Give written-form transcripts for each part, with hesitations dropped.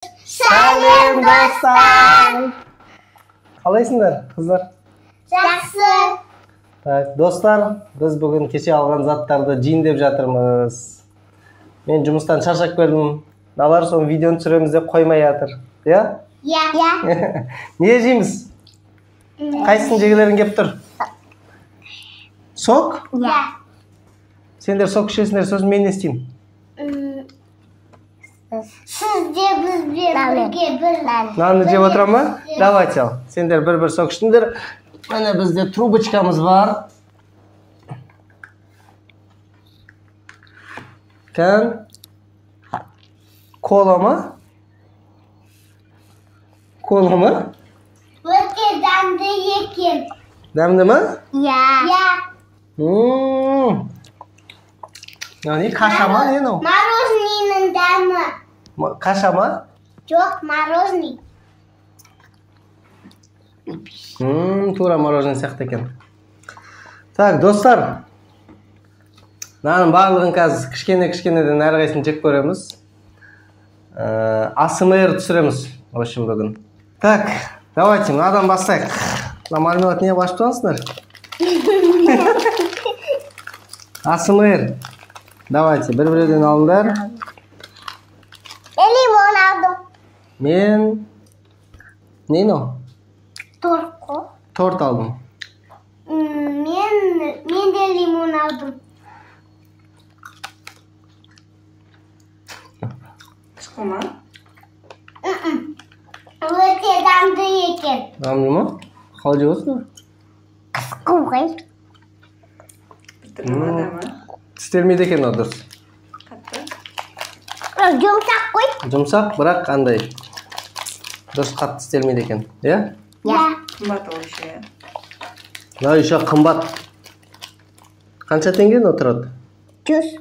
Salim dostlar. Қалайсыңдар, қыздар? Жақсы. Так, достар, біз бүгін кеше алған заттарды жиіндеп жатырмыз. Мен жұмыстан шаршап келдім. Налар соң видеоны түсіреміз деп қоймай жатыр. Я? Я. Не жейміз? Қайсысын жегілерің кеп тұр? Сок? Я. Сендер сок ішесіңдер, сосын мен не істеймін? Сіз де бізбен бірге бір Нанды жеп отырам ма? Давайте ал. Сендер бір-бір сок ішіңдер. Міне бізде трубочкамыз бар. Кән? Кола ма? Кола ма? Өте дәмді екен. Дәмді ма? Я. Не каша ма, не мынау? Мороженныйның дәмі. Каша ма? Жоқ, мороженый. Тура мороженый сияқты екен. Так, достар. Наның барлығын қазір кішкене-кішкенеден әрқайсысын жеп көреміз. АСМР түсіреміз, в общем, бүгін. Так, давайте, мынадан бастайық. Мына мармелад не басып тұрсыңдар? АСМР. Давайте, бір-бірден алыңдар. Мен лимон алдым. Мен... Не мынау? Торт. Торт алдым. Мен де лимон алдым. Шықылма? Өте дәмді екен. Дәмді ма? Қалай жеп отырсыңдар? Қысқы ғой. Бітірдің адамы? Тістелмейді екен ол дұрыс. Қатты? Жұмсақ қой. Жұмсақ, бірақ қандай? Дұрыс қатты тістелмейді екен. Иә? Я. Қымбат ол еще. Да, еще қымбат. Қанша теңге отырады? 100.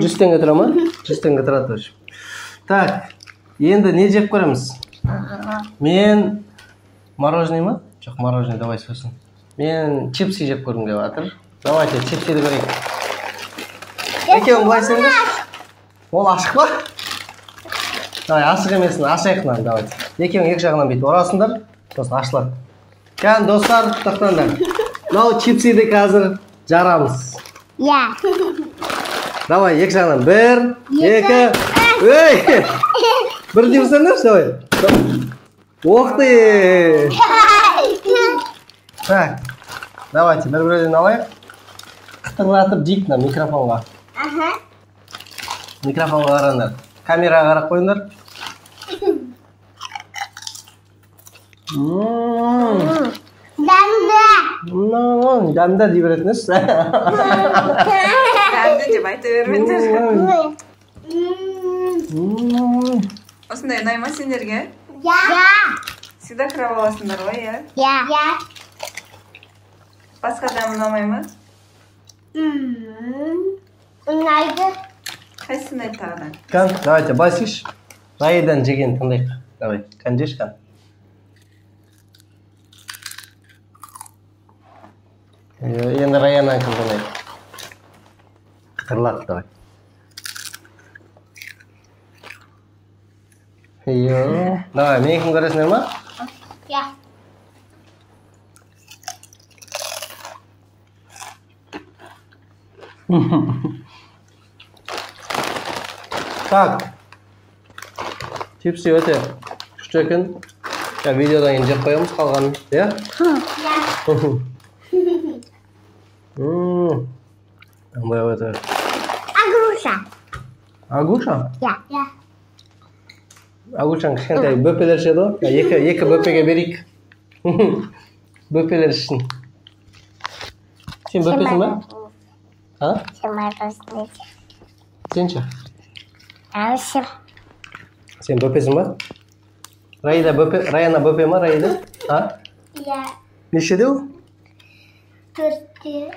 100 теңге тұра ма? 100 теңге тұрады. Так, енді не жеп көреміз? Мен мороженый ма? Жоқ, мороженый, давай сосын. Мен чипсы жеп көргім келіп жатыр. Давайте, чипсиді көрейік. Екеуің былай сендер? Ол ашық па? Давай, ашық емесін, ашайықнан, давайте. Екеуің екі жағынан бейт орасыңдар, сосын ашылады. Кән, достар, тоқтаңдар. Мынау чипсиді қазір жарамыз. Я. Давай, екі жағынан. Бір, екі, өй! Бір демсеңдерші, давай. Оқ ты! Так, давайте, бір-бірден алайық. Қытырлатып жейік мына микрофонға. Микрофонға қараңдар. Камераға қарап қойыңдар. Дәмді. Дәмді дей беретіңіз. Дәмді деп айта бермеңдер. Осындай ұнай ма сендерге? Я. Всегда кіріп аласыңдар ғой, иә? Я. Басқа дәм ұнамай ма? Ұнайды. Қайсысын айт тағыдан? Кән, давайте, басиш. Райдан жеген тыңдайық. Давай, кән жеш, кән. Енді Раянан кім тыңдайық. Қытырлат, давай. Давай, мен кім көресіңдер ма? Я. Так. Чипсы өте күшті екен. Видеодан кейін жеп қоямыз қалғанын, иә? Андай өте. Агруша. Агуша? Я. Агушаң кішкентай бөпелер ішеді ғой. Екі бөпеге берейік. Бөпелер ішін. Сен бөпесің ба? А? Сен мороженый. Сен ше? Алшым. Сен бөпесің ба? Раяна бөпе ма, Райда? А? Я. Нешеде ол? 4-те.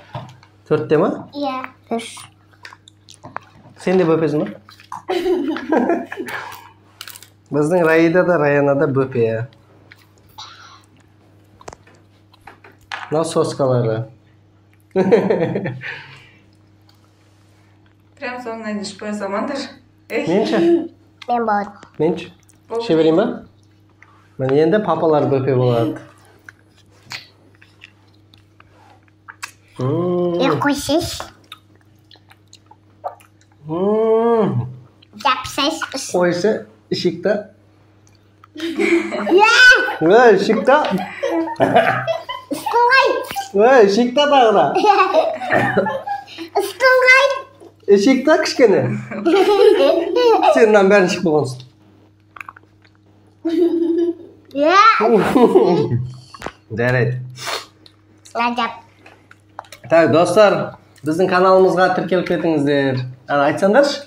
4-те ма? Я. 3. Сен де бөпесің ба? Біздің Райда да, Раяна да бөпе. Мынау соскалары. Прям соңына дейін қоя салмаңдар. Менше? Мен болдым. Менше? İşe vereyim mi? Ben енді папалар бөпе болады. Yakışış. Yapsız. Oysa ışıkta. Ya. Ve ışıkta. Iskılgay. Ve ışıkta dağda. Iskılgay. Işıkta kışkene. Senden beri ışık болғансың. Ya. Жарайды. Rajab. Так, достар, біздің каналымызға тіркеліп кетіңіздер. Айтсаңдаршы.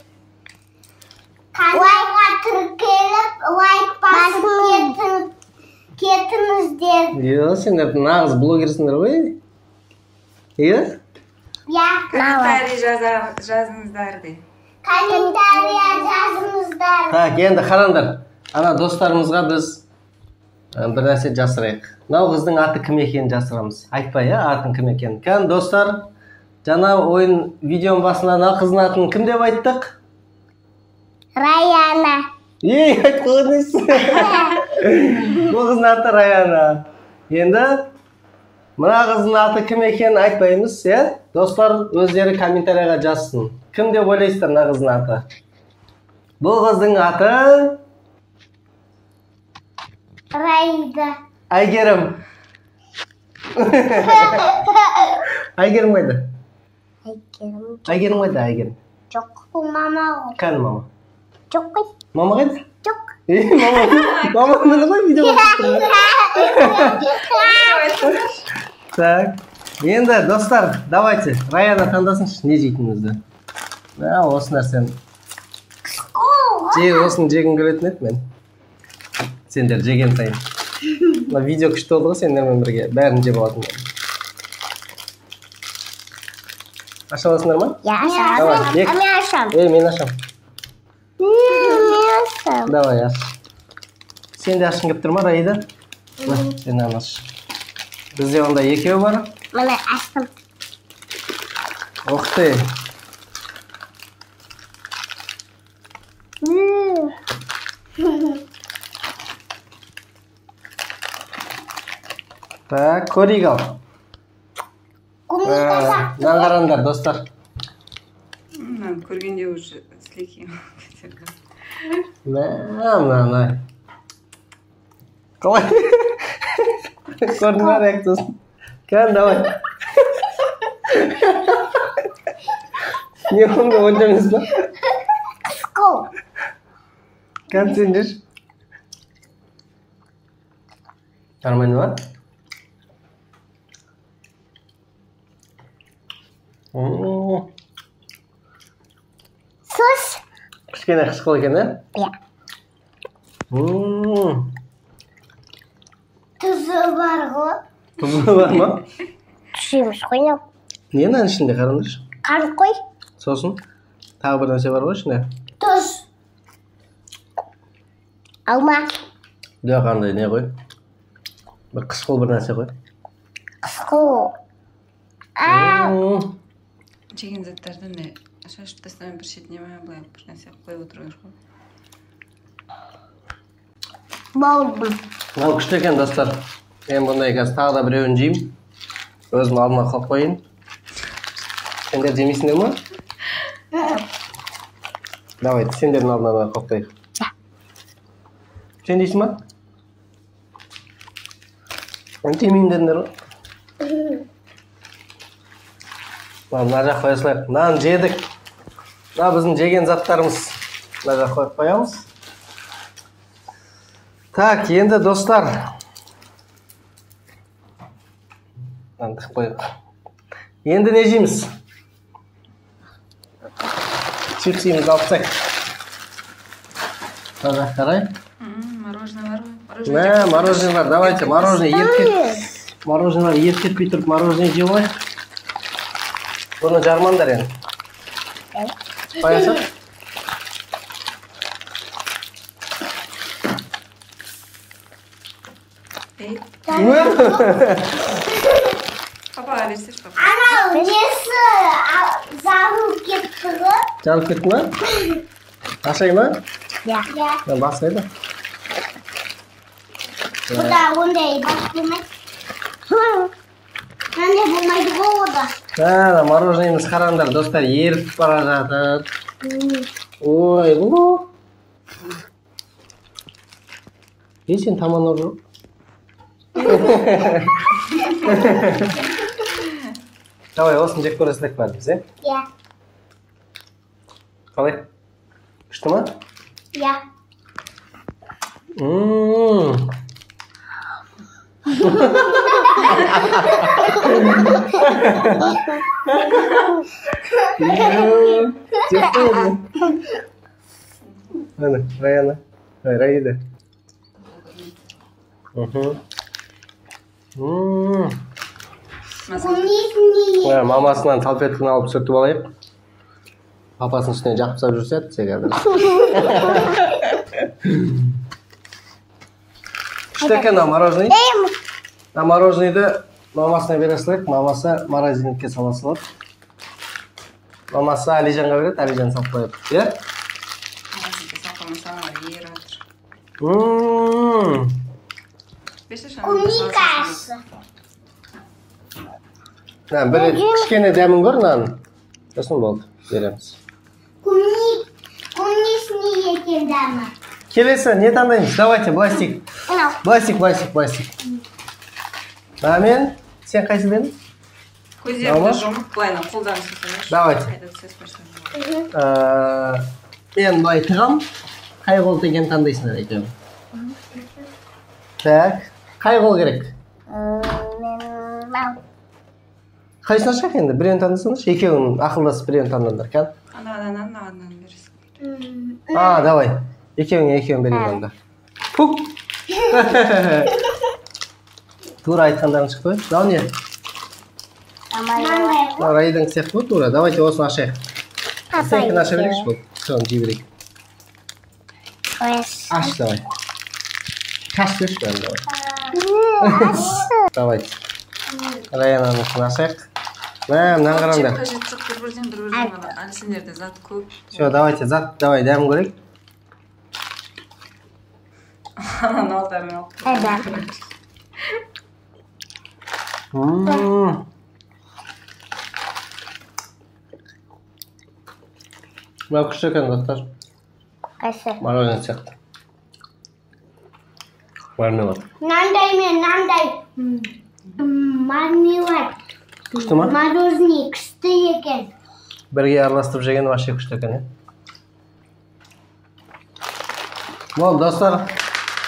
Лайкқа тіркеліп, лайк басып кетіңіздер. Иә, сендер нағыз блогерсіңдер ғой. Иә? Ya. Комментарий жазыңыздар де. Комментария жазыңыздар. Так, енді қараңдар. Ана достарымызға біз бір нәрсе жасырайық. Мынау қыздың аты кім екенін жасырамыз. Айтпай, атын кім екенін. Кән достар, жаңа ойын видеоның басында мына қыздың атын кім деп айттық? Раяна. Айтып қойдыңыз. Бұл қыздың аты Раяна. Енді мына қыздың аты кім екенін айтпаймыз, достар өздері комментарияға жазсын. Кім деп ойлайсыздар мына қыздың аты? Бұл қыздың аты Райда. Әйгерім. Әйгерім қайда? Әйгерім қайда, Әйгерім? Жоқ, бұл мама ғой. Кәні мама? Жоқ қой. Мама қайда? Жоқ. Мама мені ғой видео Так, енді достар, давайте, Раяна таңдасыншы, не жейтініңізді. Осы нәрсені. Осыны жегім келетін еді мен. Сендер жеген сайын. Видео күшті болды ғой сендермен бірге. Бәрін жеп алатын. Аша аласыңдар ма? Я ашам. Мен ашам. Мен ашам. Мен ашам. Давай аш. Сен де ашқың келіп тұр ма, Раида? Сен аш. Бізде онда екеу бар. Міне аштым. Ух ты. Так, көрейік ал. Мынаны қараңдар, достар. Көргенде уже сілекейім. Мына. Қалай? Көрдің ба реакциясын? Кән, давай. Не онда ойнамыз ба? Қысқу. Кән, сен жеш. Нормально ба? Сос. Кішкене қышқыл екен, Иә. Тұзы бар ғой. Тұзы бар ма? Тұшымыз қойнау. Не мынаның ішінде қараңдаршы? Қант қой. Сосын тағы бір нәрсе бар ғой ішінде? Тұз. Алма. Жоқ, қандай не ғой? Бір қышқыл бір нәрсе ғой. Қысқу. Жеген заттарды не шашып тастамай бір шетіне ме, былай бір нәрсе қойып отырыңыз ғой. Болдым. Мынау күшті екен, достар. Мен бұндай қазір тағы да біреуін жеймін. Өзім алдыма қойып қойын. Сендер жемейсіңдер ма? Давай, сендердің алдына да қойып қойып. Сен дейсің ма? Мен жемеймін дедіңдер ғой. Мына жақ қоя салайық. Мынаны жедік. Мына біздің жеген заттарымыз. Мына жақ қойып қоямыз. Так, енді достар. Енді не жейміз? Чипсимізді алып тастайық. Мына жақ қарай. Мороженое бар ғой? Мороженое бар. Давайте, мороженое еркетпей тұрып мороженое жей ғой. Бұны жармандар енді. Қоясақ? Папаға берсеш, папа. Анау несі жағылып кетті ғой. Жанып кетті ма? Ашай ма? Иә. Басқайды. Bu da onday başlamak. Ben de bulmaydı bu da. Ha, мороженemiz qaranglar do'stlar, erib bora жатыр. Ой, bu. Sen tamam olur. Давай, olsun jek ko'rasizlik var bize. Ya. Qalay? Күштimi? Ya. Mana, Rayana. Rayida. Kumnikni. Mamasından talpetkini alıp sürtüp alayıp. Papasının üstüne jakıp salып жүрсөт, сегодня. Что екен мороженое? А мороженойды мамасына бересилер, мамасы морозильникке сала салат. Мамасы Алижанга берет, Алижан салып коёт, э? Морозильникке салпамасаң yer отыр. Kumnikасы. Bir kişkene dämин kör nanın. Sosun boldu, beremiz. Kumnikni ekendami. Келесі, не таңдаймыз? Давайте, пластик. Пластик. А мен, сен қайсы дедің? Көздеріңді жұмып, былайна қолдан жасаңызшы. Давайте. Қайда түсесіз başlayalım. Мен былай тығам. Қай қол деген таңдайсыңдар екеуің. Так, қай қол керек? Қайсына шақ енді? Біреуін таңдасаңызшы, екеуің ақылдасып біреуін таңдаңдар, кән? Анадан бересің. Давай. Екеуің берейін онда. Пук! Тура айтқандарың шықты ғой. Дау не? Райдың сияқты ғой тура. Давайте осыны ашайық. Сенкін аша берейікші бұл. Соны жей берейік. Аш, давай. Каш берші бәрін, давай. Давайте. Райананыкын ашайық. Мынаны қараңдар. Қажет жоқ, бір-бірден ғана. Әлі сендерде зат көп. Все, давайте, зат, давай, дәмін көрейік. Ананы алдарымен алып. Мынау күшті екен заттар. Қайсы? Мороженое сияқты. Мармелад. Нандай. Мармелад. Күшті ма? Мороженое күшті екен. Бірге араластырып жеген вообще күшті екен, е? Болды, достар.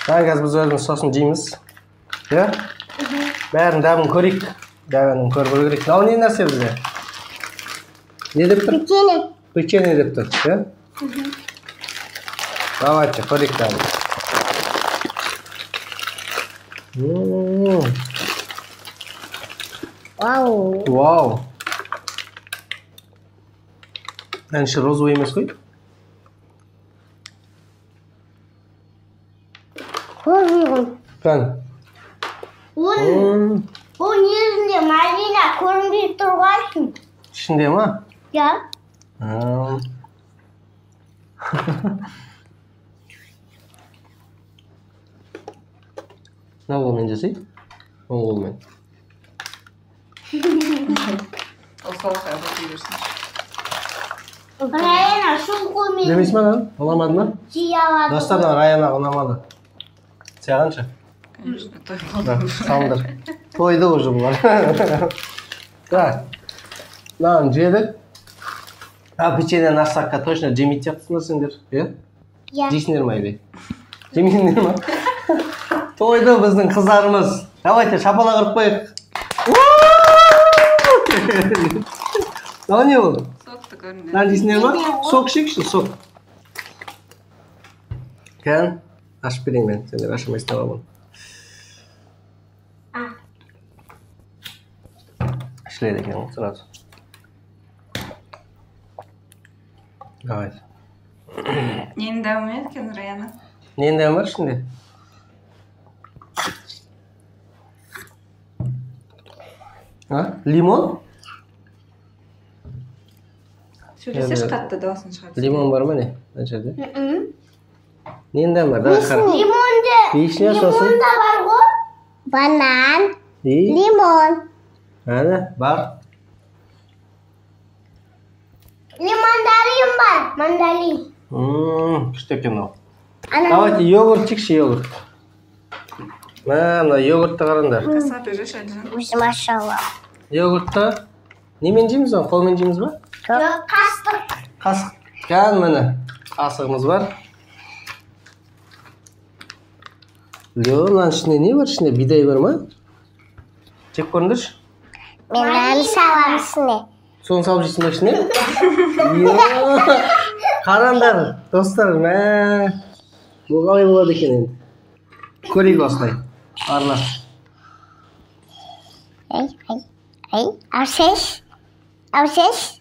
Қазір біз өзіміз сосын жейміз. Е? Бәрін дәмін көрейік. Дәмін көріп көрейік. Мынау не нәрсе бізге? Не деп тұр? Печенье деп тұр, е? Давайте, көрейік дәмін. Вау. Әнші розовый емес қой? Kan. O yüzünde Marina көрінбей тұрғансың. İçinde mi? Ya. Ne olmayın cesi? Olmayın. O soğuk ayakta yiyorsun. Rayana şu koymayın. Demiş mi lan? Olamadın mı? Ciyavadı. Dostlardan Rayana olamadı. Сяғанша? Конечно, той Салдыр. Тойды уже бұлар. Так. Мынаны жедік. Печеньені ашсаққа точно жемейді сияқтысыңдар сендер. Ya. Жейсіңдер ма или? Жемейсіңдер ма? Тойды біздің қыздарымыз. Давайте шапала қырып қойық. Мынау не болды? Соқты көрінді. Мынаны жейсіңдер ма? Сок ішейікші, сок. Кән? Ашып берейін мен, сендер ашамайсыңдар ма? Ішіледі екен ол сразу. Давайте. Нені дәмі еткен, Раяна? Ненің дәмі бар ішінде? Лимон? Сөйлесеш қатты дауысын шығады. Лимон бар ма не? Ненің дәмі бар? Давай қара. Limonda. Vişne sosu. Limonda var Banan. И? Limon. Ana, бар. Limondarim var. Mandalin. Күшті екен ол. Давайте йогурт чекші, йогурт. Мына йогуртты қараңдар. Касап береш Әлжан. Өзім ашалам. Йогуртты немен жейміз ба? Қолмен жейміз ба? Жоқ, қастық. Қасық. Кән міне. Қасығымыз бар. Мынаның ішінде не бар? Ішінде бидай бар ма? Жеп көріңдерші. Мен нан салам ішіне. Соны салып жейсің ба ішіне? Қараңдар, достар, бұл қалай болады екен енді. Көрейік осылай. Арнап. Авсеш. Авсеш.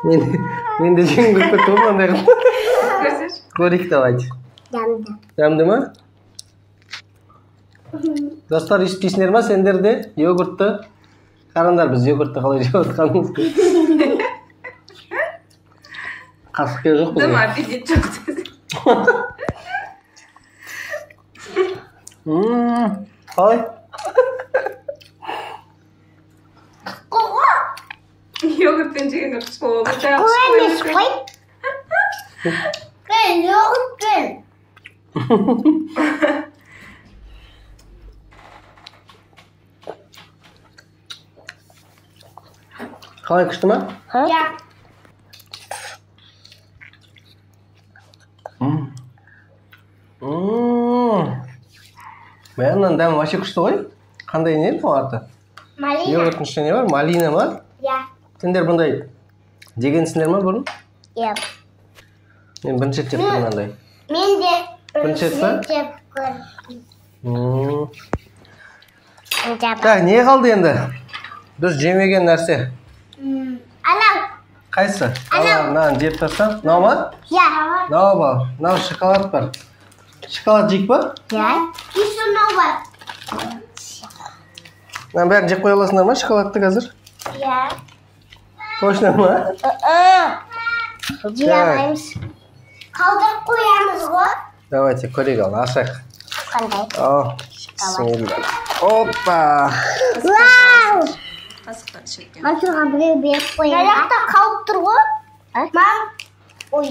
Мен де жеңін көріп кетті ғой мынандай қылып. Көрсеш. Көрейік давайте. Ямды. Дәмді ма? Достар, естисіңдер ма сендер де йогуртты? Қараңдар, біз йогуртты қалай жеп отқанымызды. Қасықпен жоқ бұл. Дым аппетит жоқ десең. Қалай? Йогуртпен жегенде құс болады. Қой емес қой. Қой, йогуртпен. Қалай, күшті ма? Ja. Мынаның дәмі вообще күшті ғой. Қандай не бұл аты? Малина. Йогурттың ішінде не бар? Малина ма? Ja. Сендер бұндай жегенсіңдер ма бұрын? Ja. Мен бірінші рет жеп тұрмын мынандай. Мен де Бірінші рет па? жеп көрдім. Так, не қалды енді? Біз жемеген нәрсе. Анау. Қайсы? Мынаны жеп тастам. Мынау ма? Ja. Мынау ба? Мынау шоколад бар. Шоколад жейік па? Ja. Кисунау бар. Мынаның бәрін жеп қоя аласыңдар ма шоколадты қазір? Ja. Точно ма? Жей алмаймыз. Қалдырып қоямыз ғой. Давайте көрейік ал, ашайық. Қандай? О, бисмилла. Опа! Вау! Қасықтан шеккен. Мансұрға біреу беріп қоямыз. Мына жақта қалып тұр ғой. Ой.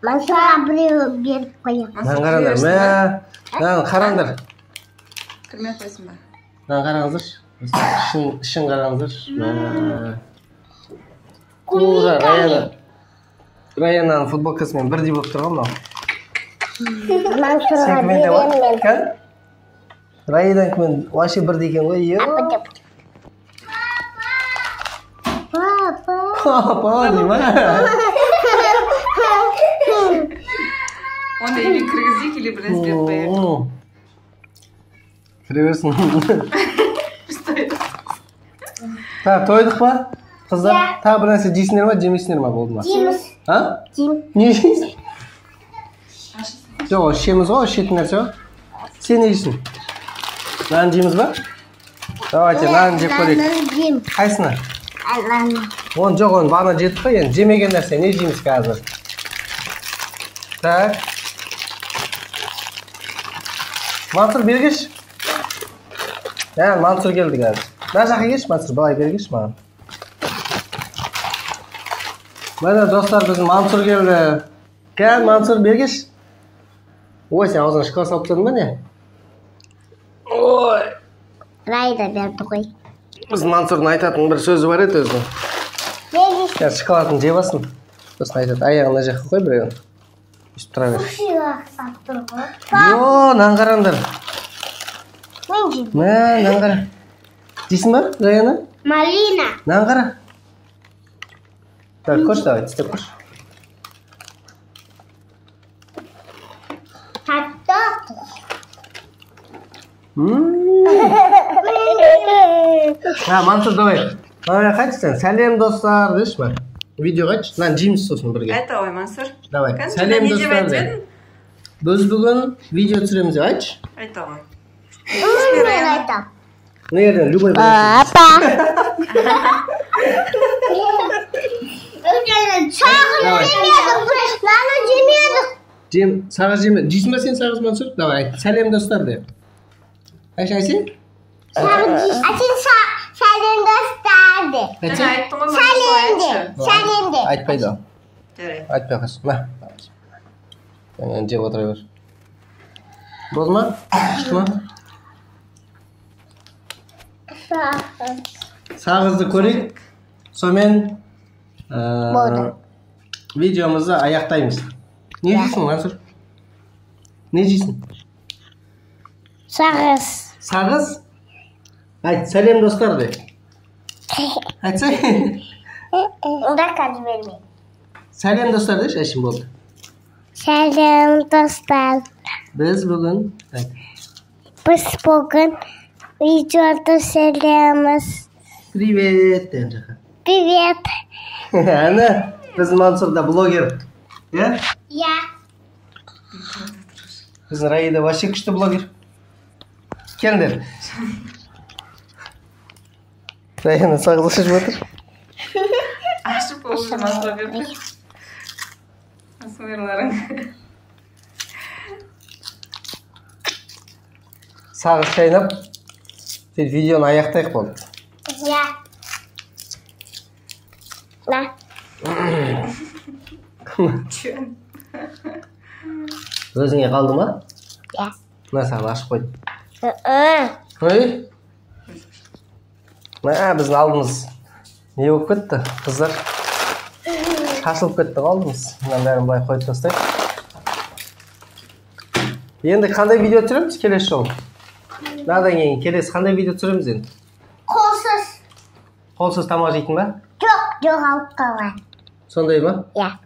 Мансұрға біреу беріп қоямыз. Мынаны қараңдар, мынаны қараңдар. Кірмей қойсын ба? Мынаны қараңыздар. Ішін қараңыздар. Ура, Раянаның футболкасымен бірдей болып тұрған мынау. Мансұрға беремін мен. Раянанікі вообще бірдей екен ғой. Папа, не ма? Оны или кіргізейік, или біраз беріп қояйық. Кіре берсін. Біз тойдық. Так, тойдық па? Қыздар, тағы бір нәрсе жейсіңдер ма, жемейсіңдер ма болды ма? Жейміз. А? Жейм. Не жейсің? Жоқ, ішеміз ғой, ішетін нәрсе ғой. Сен не жейсің? Нан жейміз ба? Давайте, нан жеп көрейік. Жейм. Қайсыны? Ананы. Оны жоқ, оны бағана жедік қой, енді жемеген нәрсе, не жейміз қазір? Так. Мансұр бергеш. Мансұр келді қазір. Мына жаққа кеш, Мансұр, былай бергеш маған. Мына достар, біздің Мансұр келді. Кән, Мансұр бергеш. Ой, сен аузыңа шоколад салып тұрдың ба не? Ой. Райда берді ғой. Біздің Мансұрдың айтатын бір сөзі бар еді өзінің. Бергеш. Шоколадын жеп алсын. Сосын айтады, аяғына жаққа қой біреуін. Үстіп тұра бер. Сыйлық сап тұр ғой. Йо, нан қараңдар. Мен жейм. Нан қара. Жейсің ба, Раяна? Малина. Нан қара. Так, koş давай, тістеп koş. Tatlı. Мансұр, давай. Давай, қайт сен. Сәлем достар, деші ма? Видео қайт. Нан жейміз сосын бірге. Айта ғой, Мансұр. Давай. Сәлем достар. Біз бүгін видео түсіреміз деп айтшы. Айта ғой. Мен айтам. Nereden? Любой bir Папа. Çağır yemeyelim. Nane yemeyelim. Жем, сағыз жеме. Жейсің ба сен сағыз Мансұр? Давай, айт. Сәлем достар де. Ayşe? Сәлем достар де. Жаңа айттың ғой, Сәлем де. Сәлем де. Айтпайды ол. Жарайды. Айтпай қойсын. Ма. Енді жеп отыра бер. Болды ма? Шықты ма? Сағызды көрейік. Сонымен Болды. видеомызды аяқтаймыз. Не жейсің, Мансұр? Не жейсің? Сағыз. Сағыз? Айт, сәлем достар де. Айтсай. Онда қазы бермейді. Сәлем достар деші, әшім болды. Сәлем достар. Біз бүгін Біз бүгін видеода сөйлейміз. Привет деген жаққа. Привет. Әні, біздің Мансұрда блогер. Иә? Я. Біздің Раида вообще күшті блогер. Келдер. Раида сағыз ашып отыр. Ашып олжым асыра берді. Асмерларың. Сағыз шайнап, видеоны аяқтайық болды. Я. На. Өзіңе қалды ма? Я. Мына саған ашып қойдым. Ой? Біздің алдымыз не болып кетті, қыздар? Шашылып кетті қалдымыз. Мұнан бәрін былай қойып тастайық. Енді қандай видео түсіреміз келесі жолы? Надан кейін келесі қандай видео түсіреміз енді? Қолсыз. Қолсыз тамақ жейтін ба? Жоқ алып қалған. Сондай ма? Я.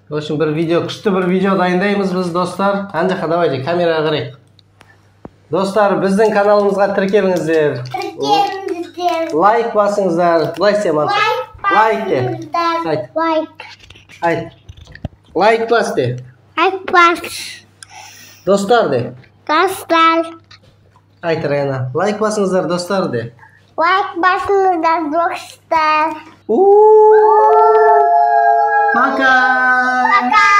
В общем, бір видео, күшті бір видео дайындаймыз біз, достар. Ана жаққа давайте камераға қарайық. Достар, біздің каналымызға тіркеліңіздер. Тіркеліңіздер. Лайк басыңыздар. Былай істе, Мансұр. Лайк де. Айт. Лайк. Айт. Лайк бас де. Лайк бас. Достар де. Достар. Айт, Райана. Лайк басыңыздар, достар де. Лайк басыңыздар, достар. Пока! Пока!